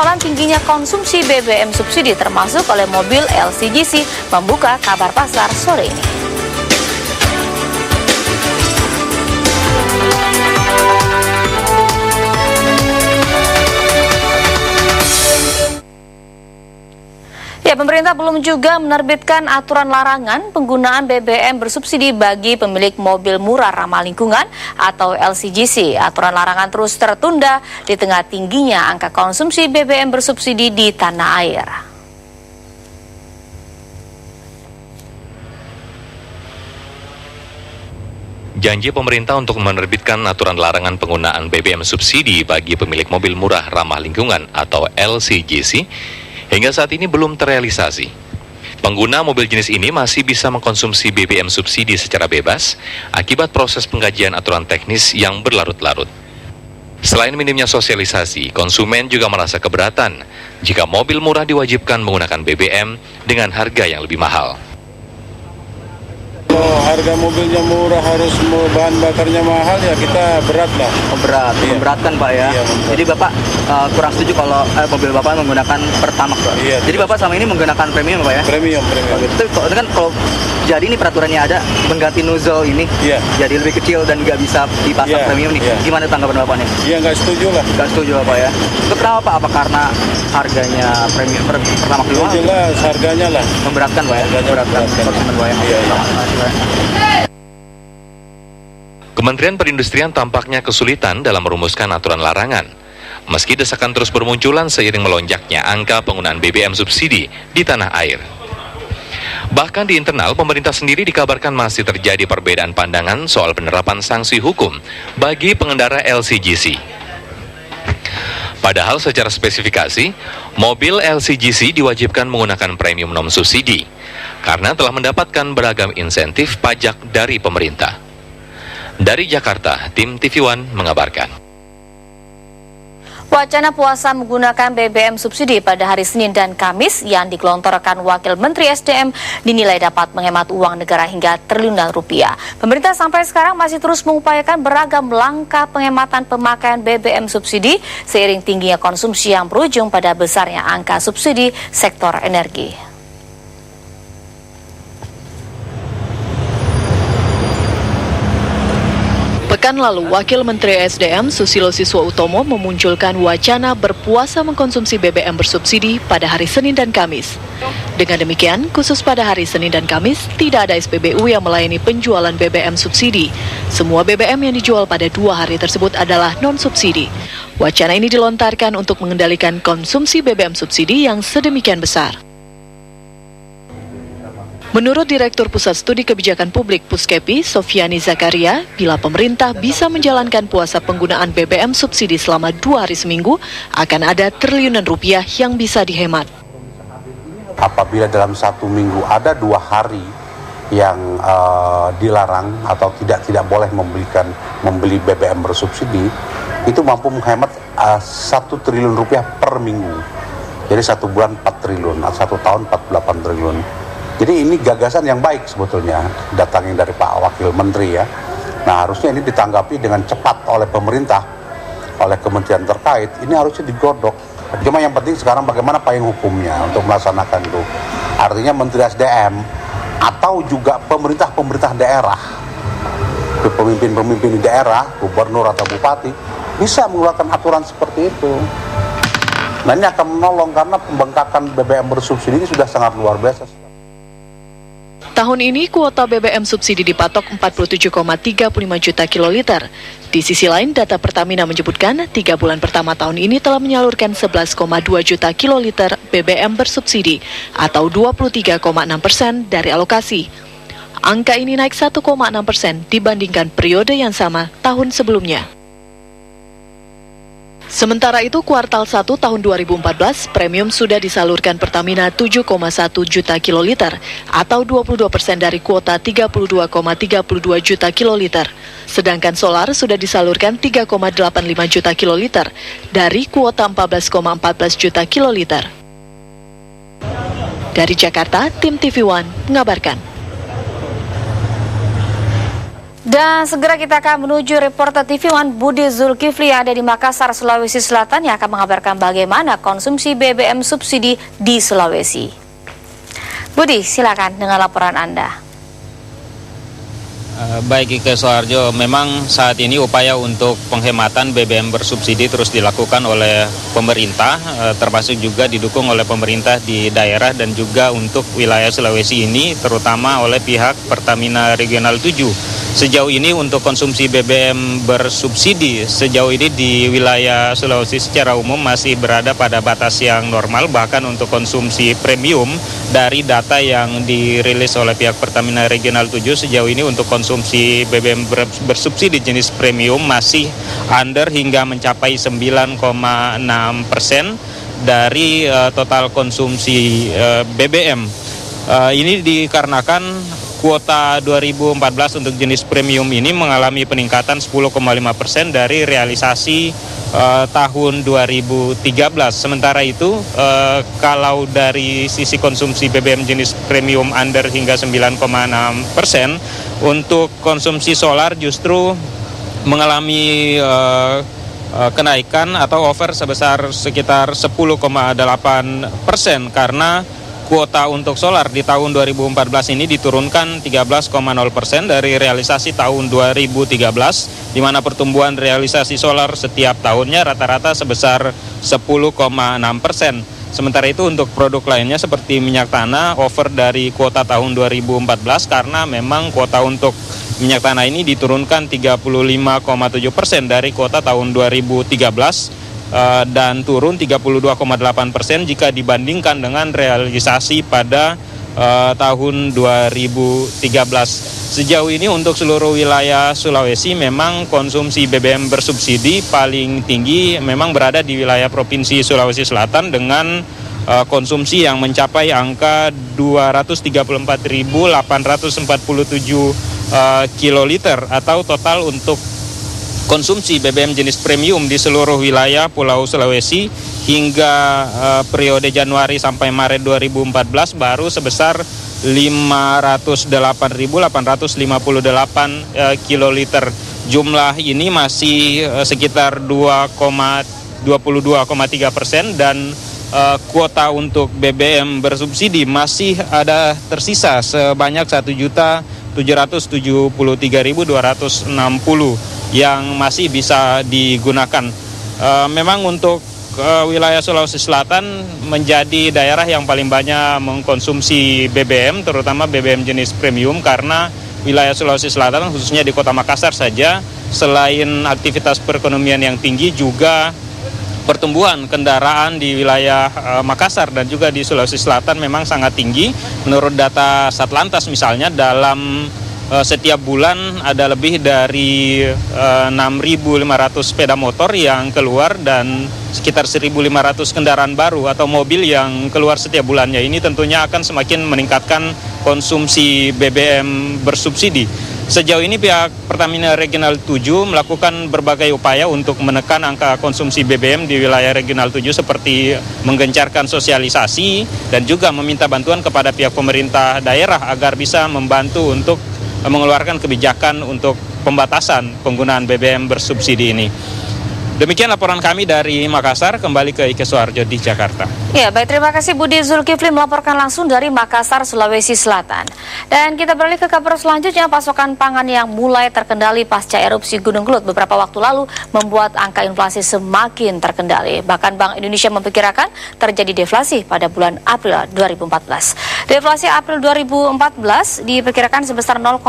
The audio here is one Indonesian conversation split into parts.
persoalan tingginya konsumsi BBM subsidi termasuk oleh mobil LCGC membuka kabar pasar sore ini. Ya, pemerintah belum juga menerbitkan aturan larangan penggunaan BBM bersubsidi bagi pemilik mobil murah ramah lingkungan atau LCGC. Aturan larangan terus tertunda di tengah tingginya angka konsumsi BBM bersubsidi di tanah air. Janji pemerintah untuk menerbitkan aturan larangan penggunaan BBM subsidi bagi pemilik mobil murah ramah lingkungan atau LCGC hingga saat ini belum terrealisasi. Pengguna mobil jenis ini masih bisa mengkonsumsi BBM subsidi secara bebas akibat proses pengkajian aturan teknis yang berlarut-larut. Selain minimnya sosialisasi, konsumen juga merasa keberatan jika mobil murah diwajibkan menggunakan BBM dengan harga yang lebih mahal. Kalau harga mobilnya murah harus bahan bakarnya mahal ya kita berat lah. Berat, iya. Memberatkan Pak ya. Iya, jadi Bapak kurang setuju kalau mobil Bapak menggunakan Pertamax Pak. Iya, jadi Bapak sama ini menggunakan premium Pak ya? Premium. Itu kan kalau jadi ini peraturannya ada mengganti nozzle ini jadi lebih kecil dan nggak bisa dipasang premium nih. Gimana tanggapan Bapak nih? Iya nggak setuju lah. Nggak setuju Bapak ya. Itu kenapa Pak? Apa karena harganya premium Pertamax itu? Jelas harganya lah. Memberatkan Pak ya? Memberatkan konsumen Pak ya? Iya. Kementerian Perindustrian tampaknya kesulitan dalam merumuskan aturan larangan. Meski desakan terus bermunculan seiring melonjaknya angka penggunaan BBM subsidi di tanah air. Bahkan di internal pemerintah sendiri dikabarkan masih terjadi perbedaan pandangan soal penerapan sanksi hukum bagi pengendara LCGC. Padahal secara spesifikasi, mobil LCGC diwajibkan menggunakan premium non subsidi karena telah mendapatkan beragam insentif pajak dari pemerintah. Dari Jakarta, tim TV One mengabarkan. Wacana puasa menggunakan BBM subsidi pada hari Senin dan Kamis yang digelontorkan Wakil Menteri SDM dinilai dapat menghemat uang negara hingga triliunan rupiah. Pemerintah sampai sekarang masih terus mengupayakan beragam langkah penghematan pemakaian BBM subsidi seiring tingginya konsumsi yang berujung pada besarnya angka subsidi sektor energi. Pekan lalu, Wakil Menteri SDM Susilo Siswautomo memunculkan wacana berpuasa mengkonsumsi BBM bersubsidi pada hari Senin dan Kamis. Dengan demikian, khusus pada hari Senin dan Kamis, tidak ada SPBU yang melayani penjualan BBM subsidi. Semua BBM yang dijual pada 2 hari tersebut adalah non-subsidi. Wacana ini dilontarkan untuk mengendalikan konsumsi BBM subsidi yang sedemikian besar. Menurut Direktur Pusat Studi Kebijakan Publik Puskepi, Sofiani Zakaria, bila pemerintah bisa menjalankan puasa penggunaan BBM subsidi selama 2 hari seminggu, akan ada triliunan rupiah yang bisa dihemat. Apabila dalam 1 minggu ada 2 hari yang dilarang atau tidak boleh membeli BBM bersubsidi, itu mampu menghemat 1 triliun rupiah per minggu. Jadi 1 bulan 4 triliun, 1 tahun 48 triliun. Jadi ini gagasan yang baik sebetulnya datangnya dari Pak Wakil Menteri ya. Nah harusnya ini ditanggapi dengan cepat oleh pemerintah, oleh kementerian terkait. Ini harusnya digodok. Cuma yang penting sekarang bagaimana payung hukumnya untuk melaksanakan itu. Artinya Menteri SDM atau juga pemerintah daerah, pemimpin di daerah, gubernur atau bupati bisa mengeluarkan aturan seperti itu. Nah ini akan menolong karena pembengkakan BBM bersubsidi ini sudah sangat luar biasa. Tahun ini kuota BBM subsidi dipatok 47,35 juta kiloliter. Di sisi lain, data Pertamina menyebutkan 3 bulan pertama tahun ini telah menyalurkan 11,2 juta kiloliter BBM bersubsidi atau 23,6% dari alokasi. Angka ini naik 1,6% dibandingkan periode yang sama tahun sebelumnya. Sementara itu, kuartal 1 tahun 2014, premium sudah disalurkan Pertamina 7,1 juta kiloliter atau 22% dari kuota 32,32 juta kiloliter. Sedangkan solar sudah disalurkan 3,85 juta kiloliter dari kuota 14,14 juta kiloliter. Dari Jakarta, tim TV One mengabarkan. Dan segera kita akan menuju reporter TV One Budi Zulkifli yang ada di Makassar, Sulawesi Selatan yang akan mengabarkan bagaimana konsumsi BBM subsidi di Sulawesi. Budi, silakan dengan laporan Anda. Baik Ike Soharjo, memang saat ini upaya untuk penghematan BBM bersubsidi terus dilakukan oleh pemerintah, termasuk juga didukung oleh pemerintah di daerah dan juga untuk wilayah Sulawesi ini, terutama oleh pihak Pertamina Regional 7. Sejauh ini untuk konsumsi BBM bersubsidi sejauh ini di wilayah Sulawesi secara umum masih berada pada batas yang normal, bahkan untuk konsumsi premium dari data yang dirilis oleh pihak Pertamina Regional 7 sejauh ini untuk konsumsi BBM bersubsidi jenis premium masih under hingga mencapai 9,6% dari total konsumsi BBM. Ini dikarenakan kuota 2014 untuk jenis premium ini mengalami peningkatan 10,5% dari realisasi tahun 2013. Sementara itu, kalau dari sisi konsumsi BBM jenis premium under hingga 9,6%, untuk konsumsi solar justru mengalami kenaikan atau over sebesar sekitar 10,8% karena kuota untuk solar di tahun 2014 ini diturunkan 13,0% dari realisasi tahun 2013, di mana pertumbuhan realisasi solar setiap tahunnya rata-rata sebesar 10,6%. Sementara itu untuk produk lainnya seperti minyak tanah over dari kuota tahun 2014 karena memang kuota untuk minyak tanah ini diturunkan 35,7% dari kuota tahun 2013. Dan turun 32,8% jika dibandingkan dengan realisasi pada tahun 2013. Sejauh ini untuk seluruh wilayah Sulawesi memang konsumsi BBM bersubsidi paling tinggi memang berada di wilayah Provinsi Sulawesi Selatan dengan konsumsi yang mencapai angka 234.847 kiloliter atau total untuk konsumsi BBM jenis premium di seluruh wilayah Pulau Sulawesi hingga periode Januari sampai Maret 2014 baru sebesar 508.858 kiloliter. Jumlah ini masih sekitar 22,3% dan kuota untuk BBM bersubsidi masih ada tersisa sebanyak 1.773.260 yang masih bisa digunakan. Memang untuk wilayah Sulawesi Selatan menjadi daerah yang paling banyak mengkonsumsi BBM, terutama BBM jenis premium, karena wilayah Sulawesi Selatan khususnya di Kota Makassar saja, selain aktivitas perekonomian yang tinggi juga pertumbuhan kendaraan di wilayah Makassar dan juga di Sulawesi Selatan memang sangat tinggi. Menurut data Satlantas misalnya, dalam setiap bulan ada lebih dari 6.500 sepeda motor yang keluar dan sekitar 1.500 kendaraan baru atau mobil yang keluar setiap bulannya. Ini tentunya akan semakin meningkatkan konsumsi BBM bersubsidi. Sejauh ini pihak Pertamina Regional 7 melakukan berbagai upaya untuk menekan angka konsumsi BBM di wilayah Regional 7 seperti menggencarkan sosialisasi dan juga meminta bantuan kepada pihak pemerintah daerah agar bisa membantu untuk mengeluarkan kebijakan untuk pembatasan penggunaan BBM bersubsidi ini. Demikian laporan kami dari Makassar, kembali ke Ike Soharjo di Jakarta. Ya, baik, terima kasih Budi Zulkifli melaporkan langsung dari Makassar, Sulawesi Selatan. Dan kita beralih ke kabar selanjutnya, pasokan pangan yang mulai terkendali pasca erupsi Gunung Kelut beberapa waktu lalu membuat angka inflasi semakin terkendali. Bahkan Bank Indonesia memperkirakan terjadi deflasi pada bulan April 2014. Deflasi April 2014 diperkirakan sebesar 0,08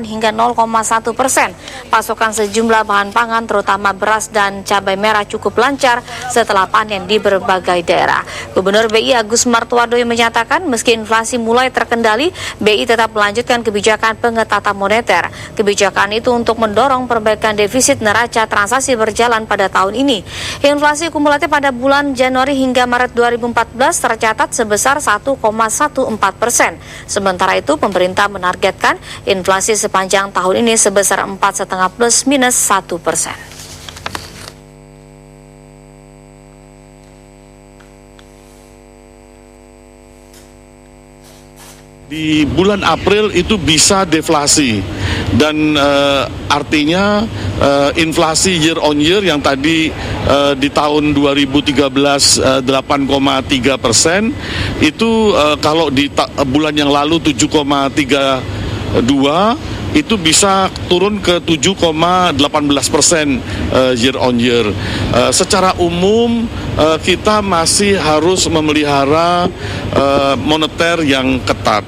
hingga 0,1%. Pasokan sejumlah bahan pangan terutama beras dan cabai merah cukup lancar setelah panen di berbagai daerah. Gubernur BI Agus Martowardoyo menyatakan meski inflasi mulai terkendali, BI tetap melanjutkan kebijakan pengetatan moneter. Kebijakan itu untuk mendorong perbaikan defisit neraca transaksi berjalan pada tahun ini. Inflasi kumulatif pada bulan Januari hingga Maret 2014 tercatat sebesar 1,14%. Sementara itu, pemerintah menargetkan inflasi sepanjang tahun ini sebesar 4,5 plus minus 1%. Di bulan April itu bisa deflasi. dan artinya inflasi year on year yang tadi di tahun 2013 8,3%, itu kalau di bulan yang lalu 7,32, itu bisa turun ke 7,18% year on year. Secara umum kita masih harus memelihara moneter yang ketat.